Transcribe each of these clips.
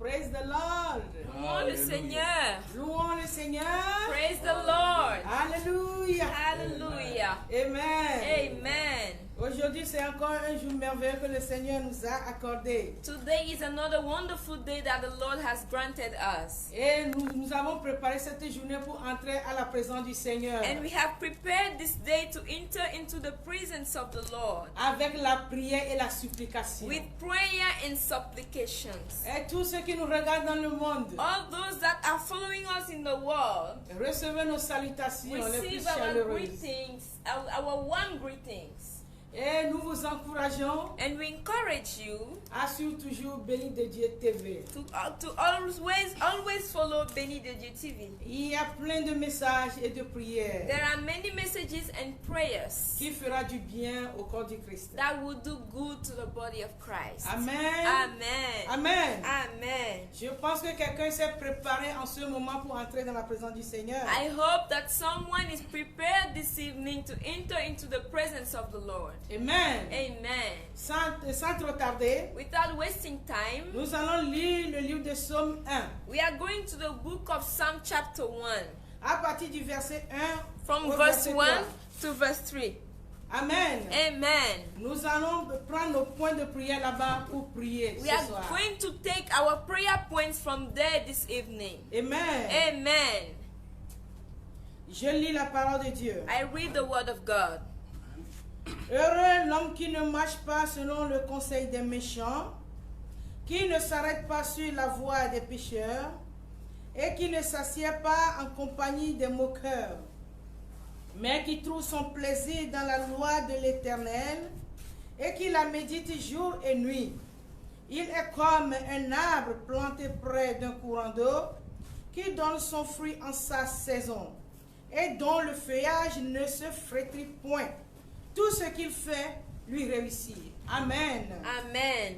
Praise the Lord. Louons le Seigneur. Louons le Seigneur. Praise the Lord. Alléluia. Hallelujah. Amen. Amen. Aujourd'hui, c'est encore un jour merveilleux que le Seigneur nous a accordé. Today is another wonderful day that the Lord has granted us. Et nous avons préparé cette journée pour entrer à la présence du Seigneur. And we have prepared this day to enter into the presence of the Lord Avec la prière et la supplication. with prayer and supplications. Et tous ceux qui nous regardent dans le monde, All those that are following us in the world, recevez nos salutations les plus receive our chaleureuses. greetings, our warm greetings. Et nous vous encourageons And we encourage you à suivre toujours Béni de Dieu TV. to always follow Béni de Dieu TV. Il y a plein de messages et de prières There are many messages and prayers qui fera du bien au corps du Christ. that will do good to the body of Christ. Amen. Amen. Amen. Amen. Je pense que quelqu'un s'est préparé en ce moment pour entrer dans la présence du Seigneur. I hope that someone is prepared this evening to enter into the presence of the Lord. Amen. Amen. Sans trop tarder, Without wasting time, nous allons lire le livre de Psaume 1 we are going to the book of Psalm chapter 1 à partir du verset 1 from au verse verset 1 3. to verse 3. Amen. Amen. Nous allons prendre nos points de prière là-bas pour prier We ce are soir. going to take our prayer points from there this evening. Amen. Amen. Je lis la parole de Dieu. I read the word of God. Heureux l'homme qui ne marche pas selon le conseil des méchants, qui ne s'arrête pas sur la voie des pécheurs, et qui ne s'assied pas en compagnie des moqueurs, mais qui trouve son plaisir dans la loi de l'Éternel, et qui la médite jour et nuit. Il est comme un arbre planté près d'un courant d'eau, qui donne son fruit en sa saison, et dont le feuillage ne se flétrit point. Tout ce qu'il fait lui réussit. Amen. Amen.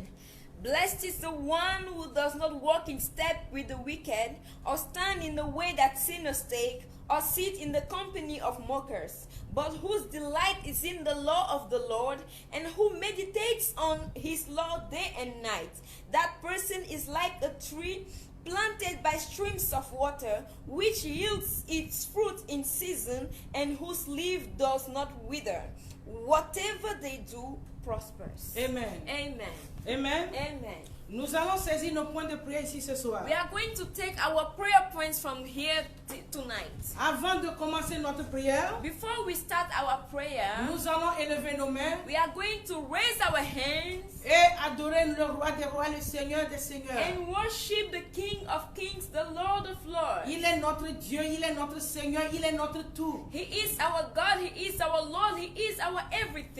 Blessed is the one who does not walk in step with the wicked, or stand in the way that sinners take, or sit in the company of mockers, but whose delight is in the law of the Lord, and who meditates on his law day and night. That person is like a tree planted by streams of water, which yields its fruit in season, and whose leaf does not wither. Whatever they do prospers. Amen. Amen. Amen. Amen. Nous allons saisir nos points de prière ici ce soir. We are going to take our prayer points from here tonight. Avant de commencer notre prière, Before we start our prayer, nous allons élever nos mains we are going to raise our hands et adorer le roi des rois, le Seigneur des seigneurs. and worship the King of Kings, the Lord of Lords. Il est notre Dieu, il est notre Seigneur, il est notre tout. He is our God, He is our Lord, He is our everything.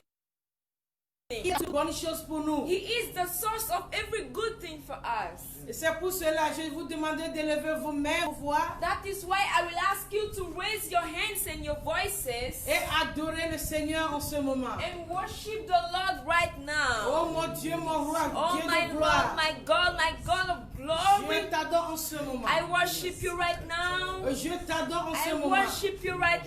Il a de bonnes choses pour nous. He is the source of every good thing for us. Et c'est pour cela que je vais vous demander d'élever vos mains, vos voix That is why I will ask you to raise your hands and your voices et adorer le Seigneur en ce moment. and worship the Lord right now. Oh mon Dieu, mon roi, Oh Dieu my de Lord, gloire. my God of Je glory, t'adore en ce moment. I worship you right now. Je t'adore en ce I moment. worship you right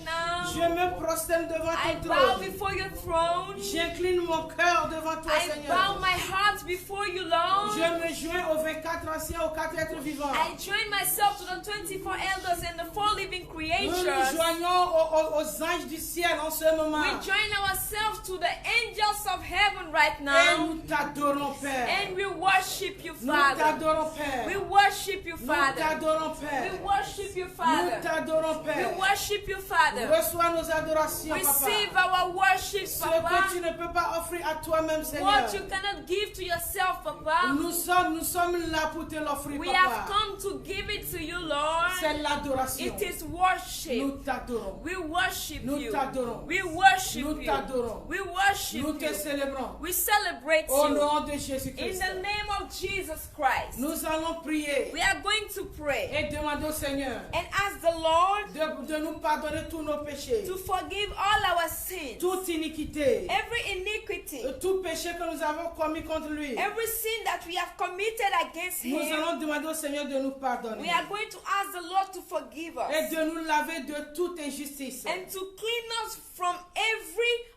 Je now. me prosterne devant I ton bow trône. before your throne. J'incline mon cœur devant toi, I bow Seigneur. my heart before you, Lord. Je me joins aux 24 anciens, aux 4 êtres vivants. I join myself to the 24 elders and the 4 living Nous creatures. nous joignons aux anges du ciel en ce moment. We join ourselves to the angels of heaven right Et now. nous t'adorons, Père. And we worship you, Nous Father. t'adorons, Père. We worship you, Nous Father. t'adorons, We Père. worship you, Nous Father. t'adorons, We Père. worship you, Father. Reçois nos adorations, Receive Papa. our worship, Ce que Papa. tu ne peux pas offrir à toi-même, Seigneur. What you cannot give to yourself, Papa. Nous sommes là pour te l'offrir, We have Papa. come to give it to you, Lord. C'est l'adoration. It is worship. Nous t'adorons. We worship Nous you. t'adorons. We worship Nous you. t'adorons. We worship Nous te you. célébrons. We celebrate Au you. nom de In Jésus-Christ. the name of Jesus Christ. Nous allons prier We are going to pray et demander au Seigneur and ask the Lord de nous pardonner tous nos péchés, to forgive all our sins, toute iniquité, every iniquity, tout péché que nous avons commis contre lui. every sin that we have committed against Nous Him. allons demander au Seigneur de nous We pardonner are going to ask the Lord to forgive et us de nous laver de toute injustice. and to clean us from every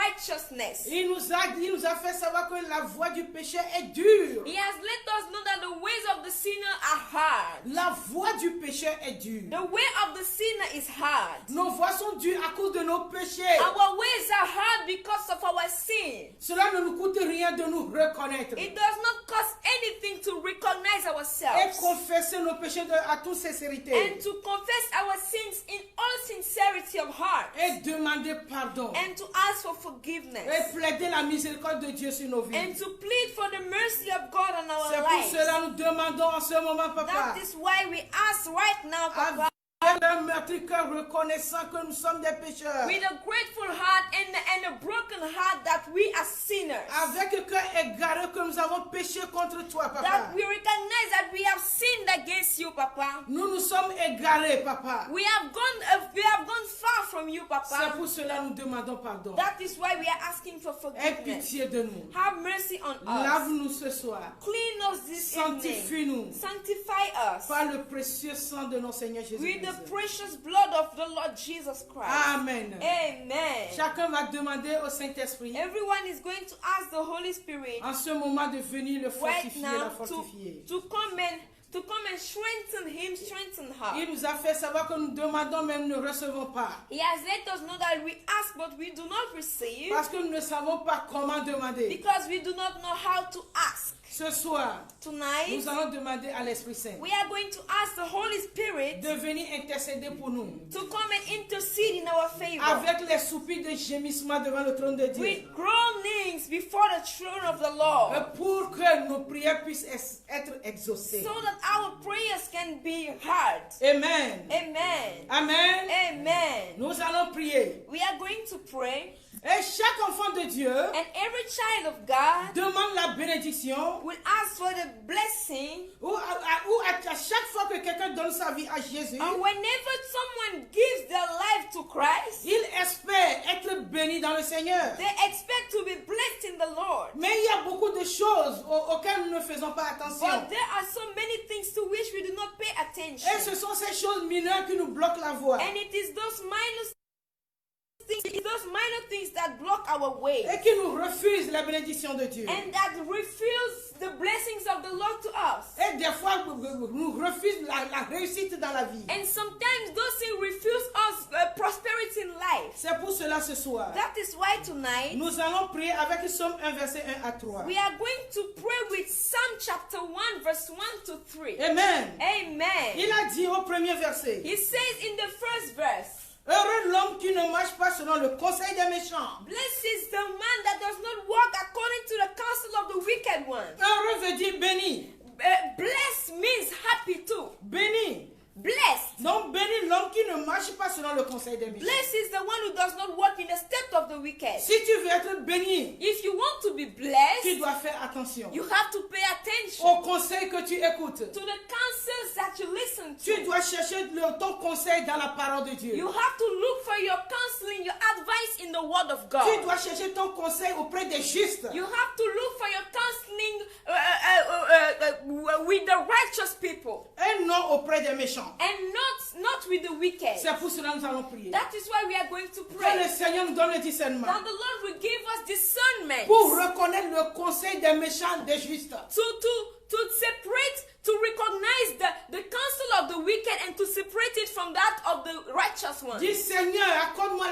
unrighteousness. Il nous a fait savoir que la voie du péché est dure. He has let us know that the ways of the sinner are hard. La voie du pécheur est dure. The way of the sinner is hard. Nos voies sont dures à cause de nos péchés. Our ways are hard because of our sin. Cela ne nous coûte rien de nous reconnaître It does not cost anything to recognize et ourselves confesser nos péchés à toute sincérité and to confess our sins in all sincerity of heart et demander pardon and to ask for forgiveness et plaider la miséricorde de Dieu sur nos vies. and to plead for the mercy of God on C'est our pour lives. cela que nous demandons en ce moment, Papa, That is why we ask right now, Papa, avec un meurtri cœur reconnaissant que nous sommes des pécheurs, with a grateful heart and a broken heart that we are sinners. avec un cœur égaré que nous avons péché contre toi, Papa. That we recognize that we have sinned against you, Papa. Nous nous sommes égarés, Papa. We have gone far from you, C'est Papa. pour cela que nous demandons pardon. That is why we are asking for Aie forgiveness. pitié de nous. Have mercy on us. Lave-nous ce soir. Clean us this evening. Sanctifie-nous Sanctify us par le précieux sang de notre Seigneur with Jésus-Christ. the precious blood of the Lord Jesus Christ. Amen. Amen. Chacun va demander au Saint-Esprit Everyone is going to ask the Holy Spirit en ce moment de venir le right fortifier, la now fortifier. to come and strengthen him, strengthen her. Il nous a fait savoir que nous demandons mais nous ne recevons pas. He has let us know that we ask but we do not receive Parce que nous ne savons pas comment demander. because we do not know how to ask. Ce soir, Tonight, nous allons demander à l'Esprit Saint we are going to ask the Holy Spirit de venir intercéder pour nous. to come and intercede in our favor Avec les soupirs de gémissement devant le trône de Dieu. with groanings before the throne of the Lord Pour que nos prières puissent être exaucées. so that our prayers can be heard. Amen. Amen. Amen. Amen. Nous allons prier. We are going to pray, Et chaque enfant de Dieu and every child of God demande la bénédiction. will ask for the blessing. Ou à chaque fois que quelqu'un donne sa vie à Jésus, And whenever someone gives their life to Christ, il espère être béni dans le Seigneur. they expect to be blessed in the Lord. Mais il y a beaucoup de choses auxquelles nous ne faisons pas attention. But there are so many things to which we do not pay attention. Et ce sont ces choses mineures qui nous bloquent la voie. And it is those minor things that block our way Et qui nous refusent la bénédiction de Dieu. and that refuse the blessings of the Lord to us. Et des fois, nous refusons la réussite dans la vie. And sometimes those things refuse us prosperity in life. C'est pour cela ce soir, That is why tonight nous allons prier avec Somme 1, verset 1 à 3. we are going to pray with Psalm chapter 1 verse 1 to 3. Amen. Amen. Il a dit au premier verset, He says in the first verse, heureux l'homme qui ne marche pas selon le conseil des méchants. blessed is the man that does not walk according to the counsel of the wicked one. Heureux veut dire béni. Blessed means happy too. Béni. Blessed. Donc béni l'homme qui ne marche pas selon le conseil des méchants. Blessed is the one who does not walk in the steps of the wicked. Si tu veux être béni, If you want to be tu blessed, dois faire attention you have to pay attention au conseil que tu écoutes. to the counsels that you listen Tu to. dois chercher ton conseil dans la parole de Dieu. You have to look for your counseling, your advice in the word of Tu God. dois chercher ton conseil auprès des justes. You have to look for your counseling with the righteous people Et non auprès des méchants. and not with the wicked. C'est pour cela que nous allons prier. That is why we are going to Que pray. le Seigneur nous donne le discernement That the Lord will give us discernment pour reconnaître le conseil des méchants, des justes. to separate, to recognize the counsel of the wicked and to separate it from that of the righteous one. Dis Seigneur, accorde-moi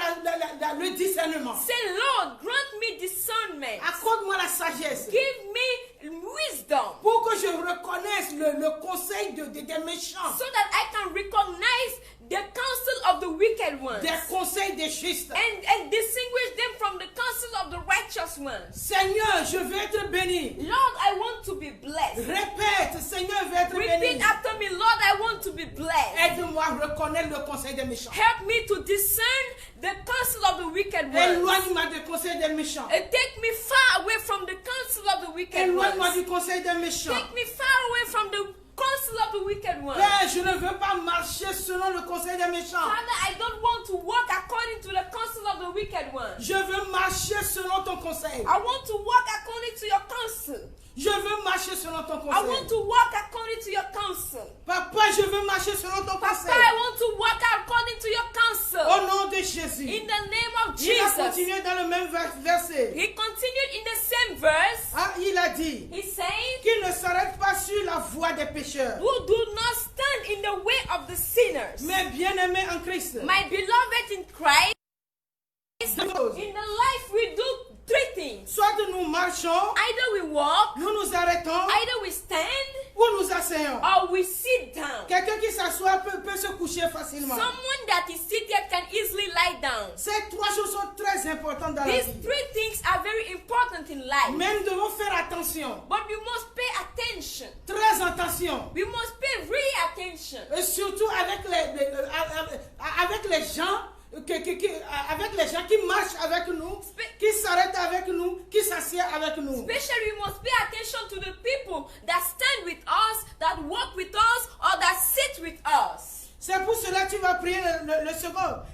le discernement. Say, Lord, grant me discernment. Accorde-moi la sagesse. Give me wisdom Pour que je reconnaisse le conseil des méchants. so that I can recognize the counsel of the wicked ones Des conseils des justes. and distinguish them from the counsel of the righteous ones. Seigneur, je veux être béni. Lord, I want to be blessed. Répète, Seigneur, je veux être béni. Repeat after me, Lord, I want to be blessed. Aide-moi à reconnaître le conseil des méchants. Help me to discern the counsel of the wicked ones. Éloigne-moi du conseil des méchants. Take me far away from the counsel of the wicked Éloigne-moi ones. du conseil des méchants. Take me far away from the counsel of the wicked ones. Père, je ne veux pas marcher selon le conseil des méchants. Father, I don't want to walk according to the counsel of the wicked ones. Je veux marcher selon ton conseil. I want to walk according to your counsel. Je veux marcher selon ton I want conseil. to walk according to your counsel. Papa, je veux marcher selon ton Papa, conseil. I want to walk according to your counsel. Au nom de Jésus. In the name of Il a Jesus. continué dans le même verset. He continued in the same verse. Ah, il a dit He said qu'il ne s'arrête pas sur la voie des pécheurs. who do not stand in the way of the sinners. Mais bien-aimés en Christ, My beloved in Christ, deux choses. in the life we do three things. Soit nous marchons, Either we walk, nous nous arrêtons, either we stand, ou nous asseyons. or we sit down. Quelqu'un qui s'assoit peut se coucher facilement. Someone that is seated can easily lie down. Ces trois choses sont très importantes dans la These vie. three things are very important in life. Mais nous devons faire attention, But we must pay attention. très attention. We must pay real attention. Et surtout avec les gens avec les gens qui marchent avec nous, qui s'arrêtent avec nous, qui s'assiedent avec nous. Especially we must pay attention to the people that stand with us, that walk with us, or that sit with us. C'est pour cela que tu vas prier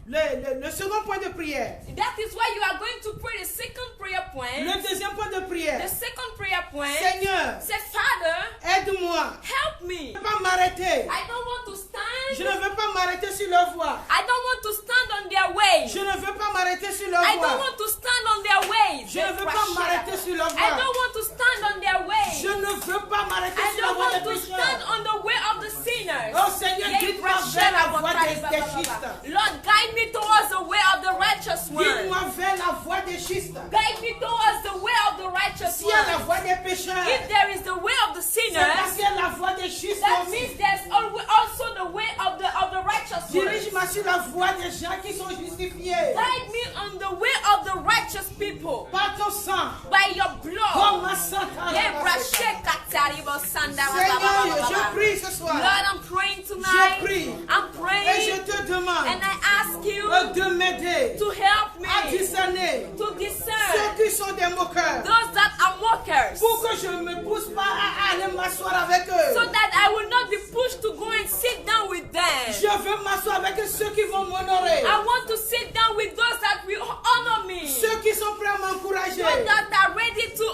le second point de prière. That is why you are going to pray the second prayer point. Le deuxième point de prière. The second prayer point. Seigneur, Say, Father, aide-moi. help me. Je ne veux pas m'arrêter. I don't want to stand. Je ne veux pas m'arrêter sur leur voie. I don't want to stand on their way. Je ne veux pas m'arrêter sur leur I don't voie. want to stand on their ways. Je ne veux pas m'arrêter sur leur I voie. don't want to stand on their ways. Je ne veux pas m'arrêter I sur la don't voie want des to pécheurs. stand on the way of the sinners. Oh Seigneur, guide-moi vers la voie des justes. Lord, guide me towards the way of the righteous one. Guide-moi vers la voie des justes. Guide me towards the way of the righteous S'il y a la one. voie des pécheurs, If there is the way of the c'est parce sinners, qu'il y a la voie des justes that aussi. means there's also the way of the righteous one. Dirige-moi sur la voie des gens qui sont justifiés. Guide me on the way of the righteous people Par ton sang. by your Oh blood. ma santa. Seigneur, Seigneur, je prie ce soir. Lord, I'm praying tonight. Je prie. I'm Et praying. je te demande And I ask you de m'aider to help me à discerner to ceux discern qui sont des moqueurs. those that are mockers, Pour que je ne me pousse pas à aller m'asseoir avec eux. so that I will not be pushed to go and sit down with them. Je veux m'asseoir avec ceux qui vont m'honorer. I want to sit down with those that will honor me, Ceux qui sont prêts à m'encourager. those that are ready to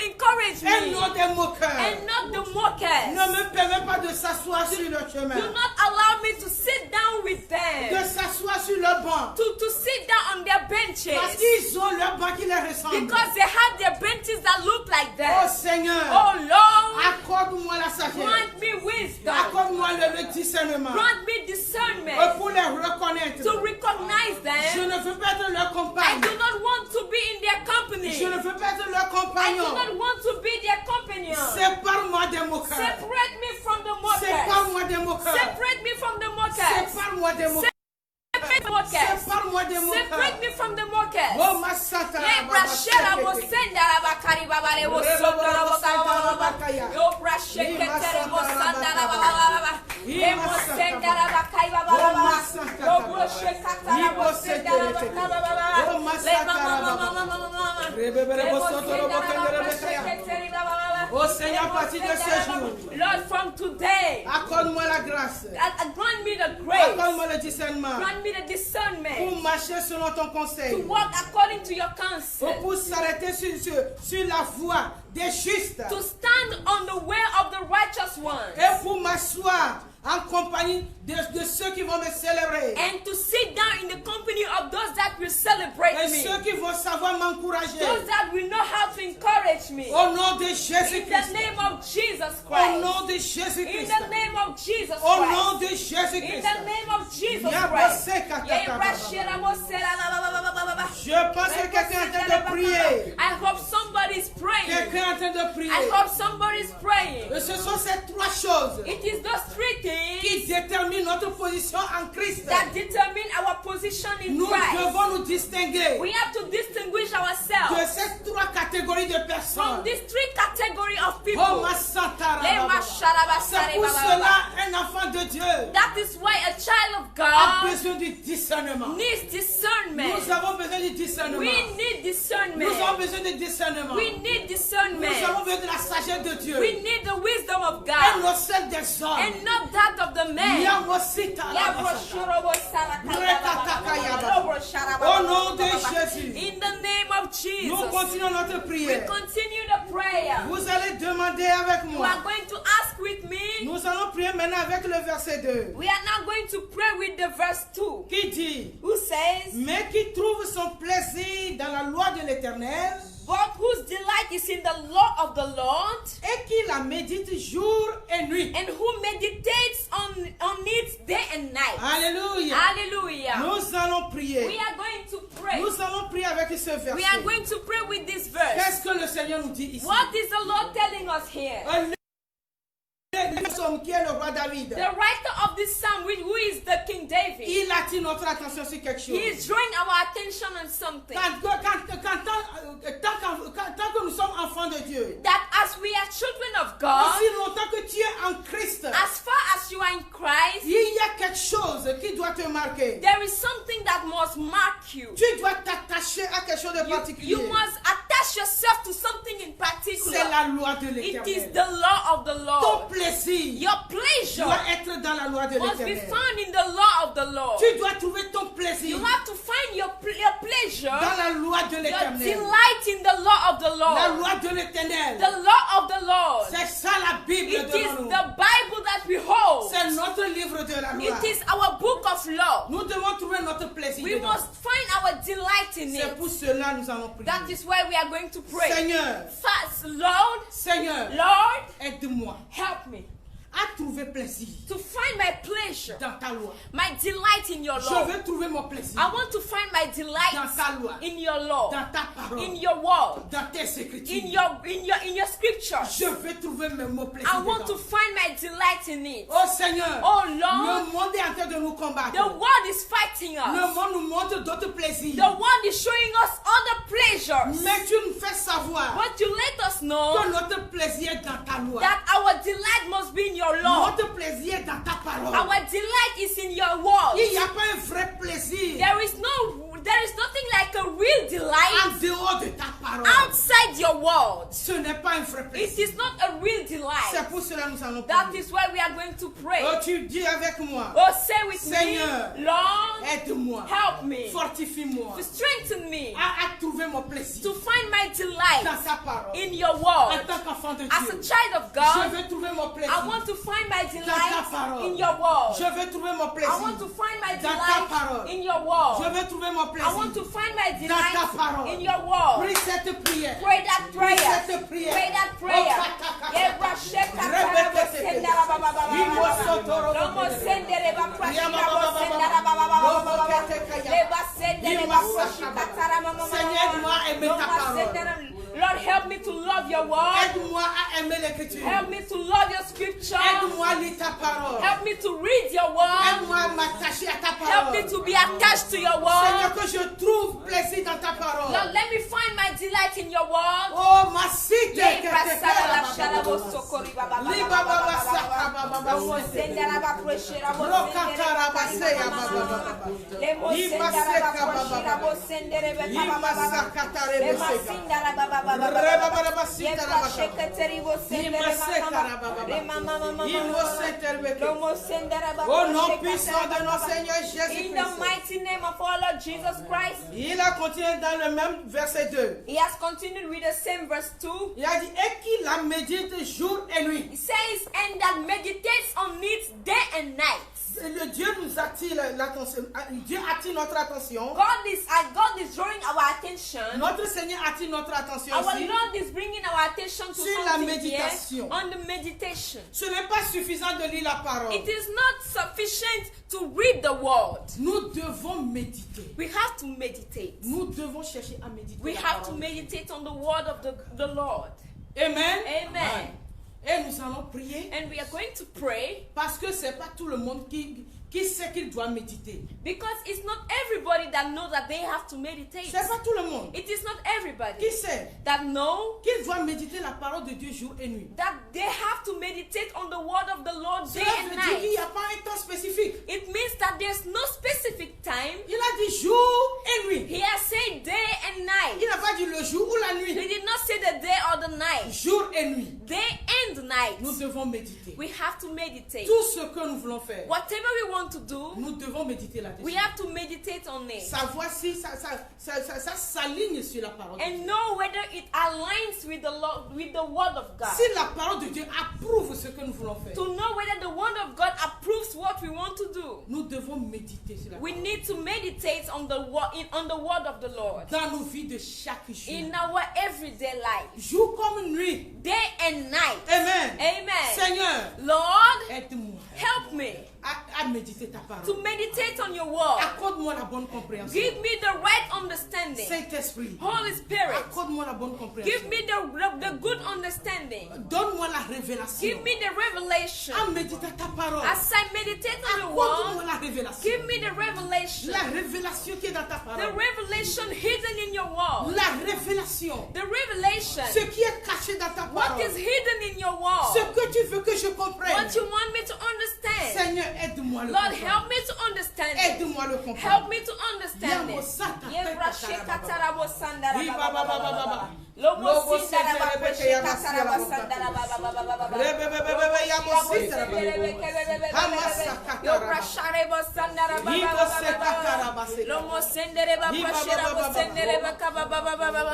encourage Et me, non des moqueurs. and not the mockers. Ne me permets pas de s'asseoir sur le chemin. Do not allow me to sit down with De them, s'asseoir sur le banc. to sit down on their Parce benches, qu'ils ont leur banc qui les ressemble. because they have their benches that look like Oh that. Seigneur, Oh Lord, accorde-moi la sagesse. grant me wisdom, Accorde-moi le discernement. grant me discernment Pour les reconnaître. to recognize Je them. ne veux pas être leur I compagne. do not want to be in their company. Je ne veux pas être leur I do compagnon. not want to be their companion. Sépare-moi des moqueurs. Separate me from the mockers. Sépare-moi des moqueurs. Separate me from the mockers. Sépare-moi des moqueurs. Separate the mockers. Sépare-moi des Separate moqueurs. me from the mockers. Oh ma santa. Ye brashera bo sendara bakari babale bo sondara bakari yo brashekere bo sandara babala ye mo sendara bakari babala yo broshekatara bo sendara bakari babala. Oh Seigneur, à partir de ce jour, Lord, from today, accorde-moi la grâce. grant me the grace, Accorde-moi le discernement grant me the pour discernment marcher selon ton to conseil. walk according to your counsel, Pour s'arrêter sur la voie des justes. to stand on the way of the righteous ones, Et pour m'asseoir en compagnie de ceux qui vont me célébrer. and to sit down in the company of those that will celebrate Et me, ceux qui vont savoir m'encourager. those that will know how to encourage me. Au nom de In Jésus-Christ. the name of Jesus Au Christ. nom de In Jésus-Christ. the name of Jesus Au nom Christ. de In Jésus-Christ. the name of Jesus Ya Christ. bosse katakaba. Je I pense que quelqu'un est en train de prier. hope somebody's praying. Quelqu'un est en train de I prier. hope somebody's praying. Et ce sont ces trois choses It is those three qui things déterminent notre position en Christ. that determine our position in Nous Christ. devons nous distinguer We have to distinguish de ourselves ces trois catégories de from personnes. these three categories of Oh people. ma santa. Lema C'est sharabasare pour bababa. cela un enfant de Dieu That is why a child of a God besoin du discernement. needs discernment. Nous avons besoin du discernement. We need Nous discernment. avons besoin de discernement. We need Nous discernment. avons besoin de la sagesse de Dieu. We need the wisdom of Et God non celle des hommes. and not that of the man. Au nom de Jésus, In the name of nous Jesus, continuons notre we prière. continue the prayer. Vous allez demander avec You moi. are going to ask with me. Nous allons prier maintenant avec le verset 2 We are now going to pray with the verse 2, qui dit: who says, mais qui trouve son plaisir dans la loi de l'Éternel but whose delight is in the law of the Lord, et qui la médite jour et nuit. and who meditates on it day and night. Alléluia. Hallelujah. Nous allons prier. We are going to pray. Nous allons prier avec ce verset. We are going to pray with this verse. Qu'est-ce que le Seigneur nous dit ici? What is the Lord telling us here? Qui est le roi David. The writer of this psalm, who is the King David, Il attire notre attention sur quelque chose. he is drawing our attention on something. Tant que nous sommes enfants de Dieu, That as we are children of God, aussi longtemps que tu es en Christ, as far as you are in Christ, il y a quelque chose qui doit te marquer. there is something that must mark you. Tu dois t'attacher à quelque chose de particulier. You must attach yourself to something in C'est particular. la loi de It is l'Éternel. the law of the Ton Lord. plaisir Your pleasure doit être dans la loi de must be l'Éternel. found in the law of the Lord. Tu dois trouver ton plaisir You have to find your pleasure, dans la loi de your l'Éternel. delight in the law of the La Lord. loi de l'Éternel. The law of the Lord. C'est ça la Bible It is devant nous. the Bible that we hold. C'est notre livre de la loi. It is our book of law. Nous devons trouver notre plaisir We dedans. must find our delight in C'est it. pour cela que nous allons prier. That is why we are going to pray. Seigneur, Fast, Lord, Seigneur, Lord, aide-moi help me à trouver plaisir to find my pleasure, dans ta loi. my delight in your Je law. veux trouver mon plaisir I want to find my dans delight ta loi, in your law, dans ta parole, in your word, dans tes in écritures. your scriptures. Je veux trouver mon plaisir I want to dedans. find my delight in it. Oh Seigneur, Oh le Lord, monde est en train de nous combattre. the world is fighting Le us. monde nous montre d'autres plaisirs. The world is showing us other pleasures. Mais tu nous fais savoir But you let us know que notre plaisir est dans ta loi. that our delight must be in your law. Notre plaisir est dans ta parole. Our delight is in your word. Il n'y a pas un vrai plaisir There is nothing like a real delight en dehors de ta parole. outside your word. Ce n'est pas un vrai It plaisir. is not a real C'est delight. pour cela que nous allons That prier. is why we are going to pray. Oh, tu dis avec moi, Oh, say with Seigneur, me, Lord, aide-moi, help me, fortifie-moi to strengthen me, à trouver mon plaisir to find my dans delight ta parole. in your En word. tant qu'enfant de As a Dieu, child of je God, veux trouver mon I plaisir want to find my dans ta delight parole. in your word. Je veux trouver mon I plaisir want to find my dans ta delight parole. in your Je word. veux trouver mon I plaisir want to find my dans ta delight parole. in your word. Prie cette prière. Pray that Prie prayer. cette prière. Pray that prayer. Oh, Ebra sheka karabo sendara ba ba ba ba ba ba. Lomo sendere ba prashika bo sendara ba ba ba ba ba ba. Leba sendere ba prashika tara ma ma ma. Seigneur, aide-moi à aimer ta parole. Lord, help me to love your word. Aide-moi à aimer l'écriture. Help me to love your scripture. Aide-moi à lire ta parole. Help me to read your word. Aide-moi à m'attacher à ta Help me parole. to be attached to your Seigneur, word. que je trouve plaisir dans ta parole. Lord, let me find my delight in your word. Oh, ma cité. Lebra sara la shara bo sokori ba ba ba ba ba ba ba ba. Lomo sendara ba prashira bo sendere ba seya ba ba ba ba. Lemo sendara ba prashira bo sendere ba ba ba ba ba. Lema sindara ba ba ba ba ba. Yebra shekateri bo sendere ba ba ba. Lema ma ma ma ma. Lomo sendara ba Au nom prashika puissant de tara ba notre ba ba. Seigneur In the Jésus-Christ. mighty name of our Lord Jesus Christ, Il a continué dans le même verset 2. he has continued with the same verse 2. Il a dit, et qui la médite jour et nuit. He says, and that meditates on it day and night. Le Dieu nous attire l'attention. Dieu attire notre attention. God is drawing our attention. Notre Seigneur attire notre attention Our aussi. Lord is bringing our attention to Sur la something méditation. here on the meditation. Ce n'est pas suffisant de lire la parole. It is not sufficient to read the word. Nous devons méditer. We have to meditate. Nous devons chercher à méditer. We la have to parole. meditate on the word of the Lord. Amen. Amen. Et nous allons prier And we are going to pray parce que c'est pas tout le monde qui sait qu'il doit méditer. because it's not everybody that knows that they have to meditate. C'est pas tout le monde It is not everybody qui sait that know qu'il doit méditer la parole de Dieu jour et nuit. that they have to meditate on the word of the Lord day Cela and veut dire qu'il night. n'y a pas un temps spécifique. It means that there's no specific time. Il a dit jour et nuit. He has said day and night. Il n'a pas dit le jour ou la He nuit. did not say the day or the night. Jour et nuit. Day and night. Nous devons méditer. We have to meditate. Tout ce que nous voulons faire, Whatever we want to do, nous devons méditer là-dessus. we have to meditate on it. Savoir si ça s'aligne sur la parole. And know whether it aligns with the Lord, with the word of God. Si la parole de Dieu approuve ce que nous voulons faire, To know whether the word of God approves what we want to do. nous devons méditer sur la We parole. need to meditate on the word of the Lord Dans nos vies de chaque jour. in our everyday life, Jour comme nuit. day and night. Amen. Amen. Seigneur, Lord, aide-moi help me à méditer ta to parole. meditate on your word. Accorde-moi la bonne compréhension. Give me the right understanding. Saint-Esprit, Holy Spirit, accorde-moi la bonne give compréhension. me the good understanding. Donne-moi la révélation. Give me the revelation. À méditer ta parole. As I meditate on your Accorde-moi word, la révélation. give me the revelation. La révélation qui est dans ta The parole. revelation hidden in your word. La révélation. The revelation. Ce qui est caché dans ta What parole. is hidden in your Ce word. que tu veux que je comprenne. What you want me to understand. Seigneur, aide-moi le Lord, comprendre. help me to understand it. Aide-moi le comprendre. Help me to understand it. Yamosata, Yebrashekatarabosandara Riba, ba, ba, ba, ba, ba.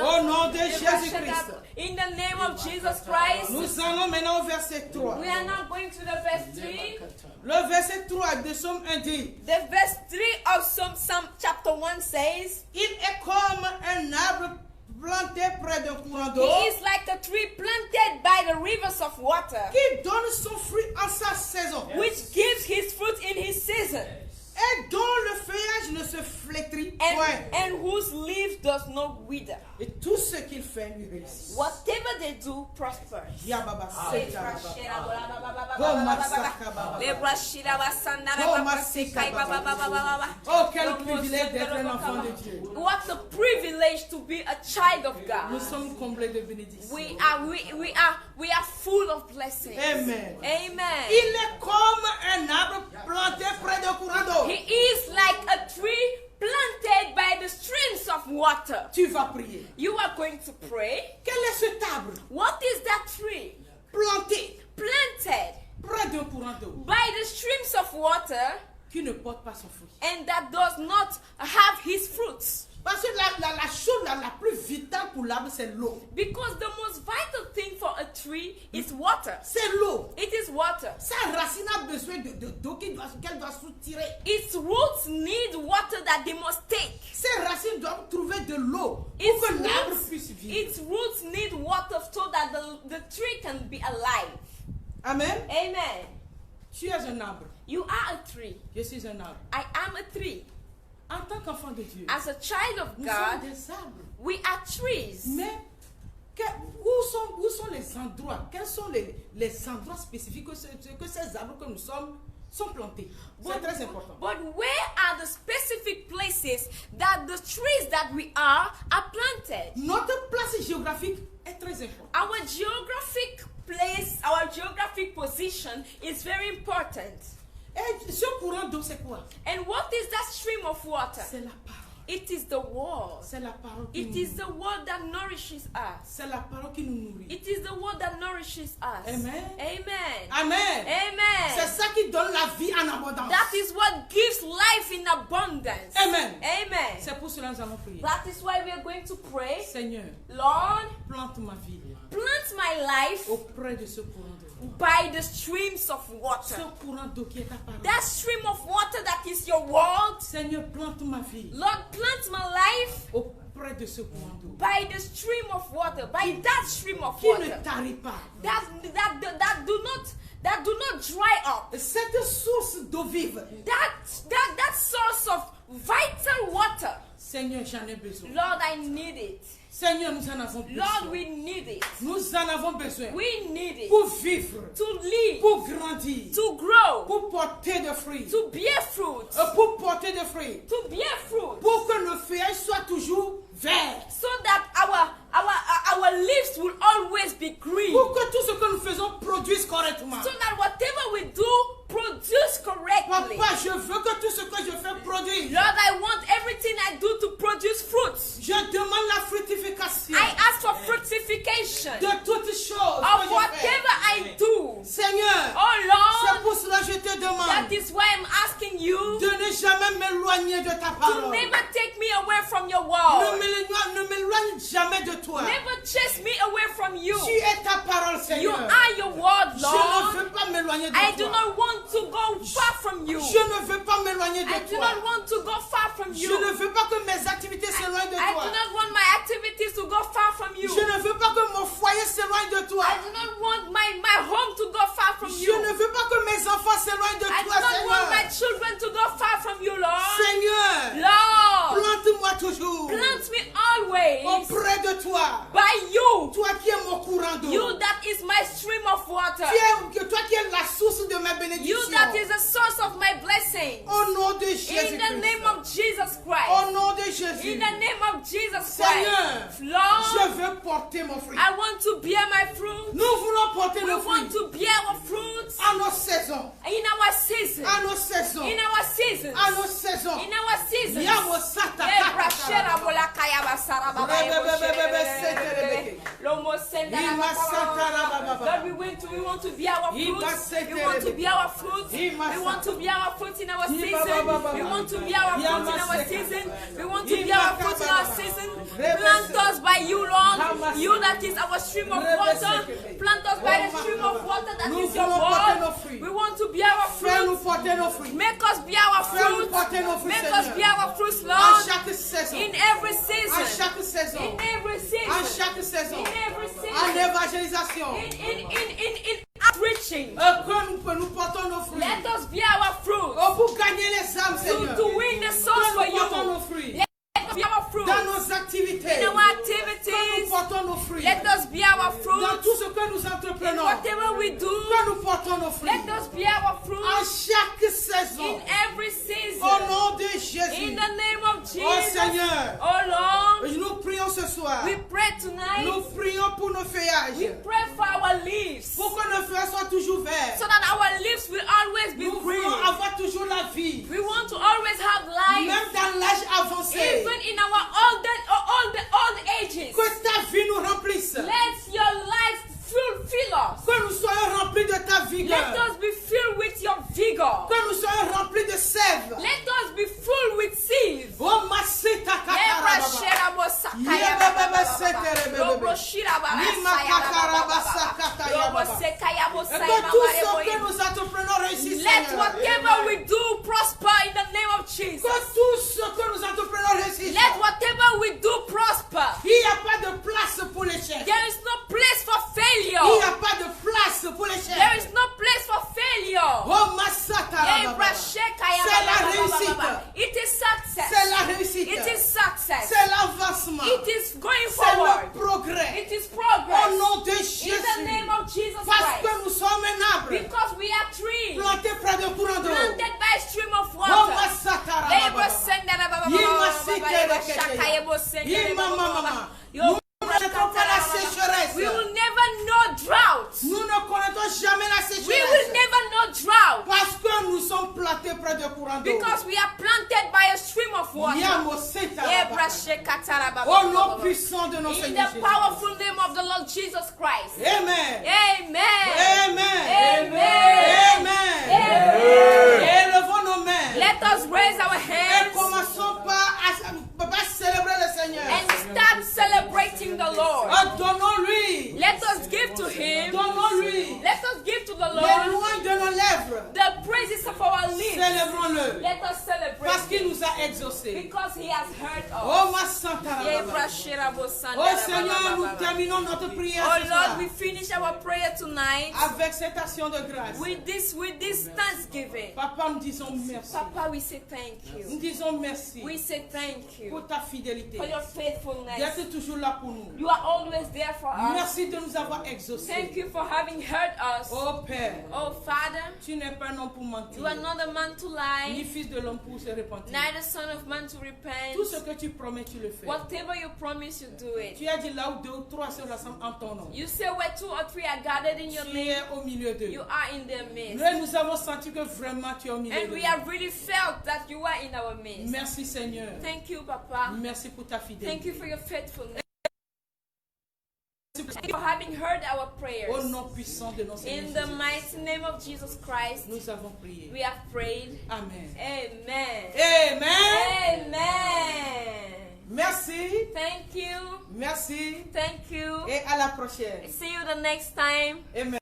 Au nom de Jésus-Christ. In the name of Jesus Christ, Nous allons maintenant au verset 3. we are now going to the verse 3. Le verset 3 de Somme 1 dit: The verse 3 of Psalm chapter 1 says, il est comme un arbre planté près d'un courant d'eau He is like a tree planted by the rivers of water, qui donne son fruit en sa saison which gives his fruit in his season, et dont le feuillage ne se flétrit point. and whose leaf does not wither. Et tout ce qu'il fait lui réussit. Whatever they do prospers. Yababa, Oh, oh, quel privilège d'être un enfant de Dieu. What a privilege to be a child of Nous God. sommes comblés de bénédictions. We are full of blessings. Amen. Amen. Il est comme un arbre planté près d'un courant d'eau. He is like a tree planted by the streams of water. Tu vas prier. You are going to pray. Quel est cet arbre What is that tree? planté Planted près d'un courant d'eau by the streams of water qui ne porte pas son fruit? and that does not have his fruits. Parce que la chose la plus vitale pour l'arbre, c'est l'eau. Because the most vital thing for a tree is water. C'est l'eau. It is water. Sa racine a besoin d'eau qu'elle doit soutirer. Its roots need water that they must take. Ses racines doivent trouver de l'eau pour Its que l'arbre puisse roots, vivre. its roots need water so that the tree can be alive. Amen. Amen. Tu es un arbre. You are a tree. Je suis un arbre. I am a tree. En tant qu'enfant de Dieu, As a child of nous sommes God, des arbres. we are trees. Mais où sont les endroits? Quels sont les endroits spécifiques que ces arbres que nous sommes sont plantés? C'est très important. But where are the specific places that the trees that we are planted? Notre place géographique est très importante. Our geographic place, our geographic position is very important. Et ce courant d'eau, c'est quoi? And what is that stream of water? C'est la parole. It is the word. C'est la parole qui It nous is nourrit. the word that nourishes us. C'est la parole qui nous nourrit. It is the word that nourishes us. Amen. Amen. Amen. C'est Amen. ça qui donne la vie en abondance. That is what gives life in abundance. Amen. Amen. C'est pour cela que nous allons prier. That is why we are going to pray. Seigneur, Lord, plante ma vie plant my life auprès de ce courant d'eau. by the streams of Ce water. courant d'eau qui est ta parole. That stream of water that is your word. Seigneur, plante ma vie Lord, plant my life auprès de ce courant d'eau. by the stream of water, by that stream of Qui ne water. tarit pas. That do not dry up. Cette source d'eau vive. That source of vital water. Seigneur, j'en ai besoin. Lord, I need it. Seigneur, nous en avons besoin. Lord, we need it. Nous en avons besoin. We need it Pour vivre. to live, Pour grandir. to grow, Pour porter des fruits. to bear fruit, Pour porter des fruits. to bear fruit, Pour que nos feuillages soient toujours verts. so that our leaves will always be green, Pour que tout ce que nous faisons produise correctement. so that whatever we do produce correctly. Papa, je veux que tout ce que je fais produise. Lord, I want everything I do to produce fruits. Je demande la fructification I ask for fructification de toutes choses of que je whatever fais. I do. Seigneur, Oh c'est Lord, pour cela que je te demande that is why I'm asking you de ne jamais jamais m'éloigner de ta to parole. never take me away from your Ne word. m'éloigne jamais de toi. Never chase me away from you. Tu es ta parole, You Seigneur. are your word, Je ne Lord. veux pas m'éloigner de I do toi. not want to go far from you. Je ne veux pas m'éloigner I de do toi. not want to go far from Je you. ne veux pas que mes activités s'éloignent de I toi. do not want my activities to go far from you. Je ne veux pas que mon foyer s'éloigne de toi. I do not want my home to go far from Je you. ne veux pas que mes enfants s'éloignent de I do toi, not want my Seigneur. children to go far from you, Lord. Seigneur, Lord, plante-moi toujours plant me always auprès de toi. by you. Toi qui es mon courant d'eau. You that is my stream of water. Toi qui es la source de mes You that bénédictions. is the source of my blessing. Au nom de In Jésus the name Christ. of Jesus Au Christ. nom de Jésus. In the name of Jesus Seigneur, Christ. Lord, je veux porter mon fruit. I want to bear my fruit. Nous voulons porter We nos want fruits to bear our fruits à nos saisons. in our season. À nos saisons. In our seasons. À nos saisons. In our seasons. Yamo sata Ebra kata shera kata. bola kaya basara baba ebo shere. Lomo senda na Ima sata ra ba ba ba. God, we want to bear our fruits. We want to bear our fruits. We want to bear our fruits in our season. We want to bear our fruits in our season. We want to bear our fruits in our season. Plant us by you, Lord. You that is our stream of water. Plant us by the stream of water that is your word. We want to bear our Fais-nous fruits. porter nos fruits. Make us bear our Fais-nous fruits. porter nos fruits, Make us Seigneur. bear our fruits, À Lord. chaque saison. In every À season. chaque saison. In every À season. chaque saison. In every En season. évangélisation. In outreaching. Que nous portons nos fruits. Let us bear our fruits. Oh, pour gagner les âmes, Seigneur. To win the souls for Que nous portons you. nos fruits. Let us bear our fruits. Dans nos activités. In our Que nous activities. portons nos fruits. Let us bear our Dans fruits. tout ce que nous In entreprenons. whatever we do. Que nous portons nos fruits. Let us bear our À fruits. chaque saison. In every Au season. nom de In Jésus. the name of Oh Jesus. Seigneur. Oh Lord. Nous prions ce soir. We pray tonight. Nous prions pour nos We feuillages. pray for our leaves. Pour que nos feuilles soient toujours verts. So that our leaves will always be Nous green. voulons avoir toujours la vie. We want to always have life. Même dans l'âge avancé. Even in our old ages. Que ta vie nous remplisse. Let your life fill us. Que nous soyons remplis de ta vigueur. Let us be filled with your vigor. Que nous soyons remplis de sève. Let us be full with seeds. Oh, masita Ebra kakarababa. shera bo sakaya Ye baba bebe baba setere baba. bebe. Robo shira baba Lima saya baba kakaraba baba. sakata ya Robo baba. sekaya bo Et saya que baba tout ce rebo que in. nous entreprenons réussisse, Let Seigneur. whatever we do prosper in the name of Jesus. Que tout ce que nous entreprenons réussisse. Let whatever we do prosper. Il n'y a pas de place pour l'échec. There is no place for Il n'y failure. a pas de place pour l'échec. There is no place for failure. Oh, masata la baba. Ebra shekaya C'est la baba baba réussite. baba. It is success. C'est la réussite. It is success. C'est l'avancement. It is going C'est forward. le progrès. It is Au progress. nom de In the Jésus. name of Jesus Parce Christ. que nous sommes un arbre Because we are trees planté près d'un courant d'eau. planted by a stream of Oh, water. masata la Ebra baba. sendera baba Yima baba baba site baba rekete. shakaya bo sendera Yima baba mama. baba. Nous Yo, ne connaissons pas la sécheresse. we will never know drought. Nous ne connaissons jamais la We will sécheresse. never know drought. Parce que nous sommes plantés près d'un courant d'eau. Because we are planted by a stream of water. Yamo seta la Ebra baba. shekatara baba Au nom baba baba. puissant de notre In Seigneur the Jésus. powerful name of the Lord Jesus Christ. Amen. Amen. Amen. Amen. Amen. Élevons nos mains. Let us raise our Et hands commençons par célébrer le Seigneur. and start celebrating the Lord. Donnons-lui. Let us give to Him. Donnons-lui. Let us give to the Les Lord louanges de nos lèvres. the praises of our lips. Célébrons-le. Let us celebrate Parce qu'il Him nous a exaucés. because He has heard Oh, us. ma santa la baba. Ebra shirabo sandara Oh baba Seigneur, baba nous baba. terminons notre prière Oh ce soir Lord, we finish our prayer tonight avec cette action de grâce. with this thanksgiving. Papa, nous disons merci. Papa, we say thank Nous you. disons merci We say thank you pour ta fidélité, for your faithfulness. d'être toujours là pour nous. You are always there for us. Merci de nous avoir Thank exaucés. you for having heard us. Oh Père, Oh Father, tu n'es pas un homme pour you mentir, are not a man to ni lie, fils de l'homme pour se repentir. neither son of man to repent. Tout ce que tu promets, tu le fais. Whatever you promise, you do it. Tu as dit là où deux ou trois se rassemblent en ton nom. You say where 2 or 3 are gathered in your Tu name, es au milieu d'eux. you are in their midst. Nous avons senti que vraiment tu es au milieu And d'eux. we have really felt that you are in our midst. Merci Seigneur. Thank you, Papa. Merci pour ta Thank fidélité. you for your faithfulness. Merci Thank you for having heard our prayers. Au nom puissant de notre Seigneur In the Jésus. mighty name of Jesus Christ, Nous avons prié. we have prayed. Amen. Amen. Amen. Amen. Merci. Thank you. Merci. Thank you. Et à la prochaine. See you the next time. Amen.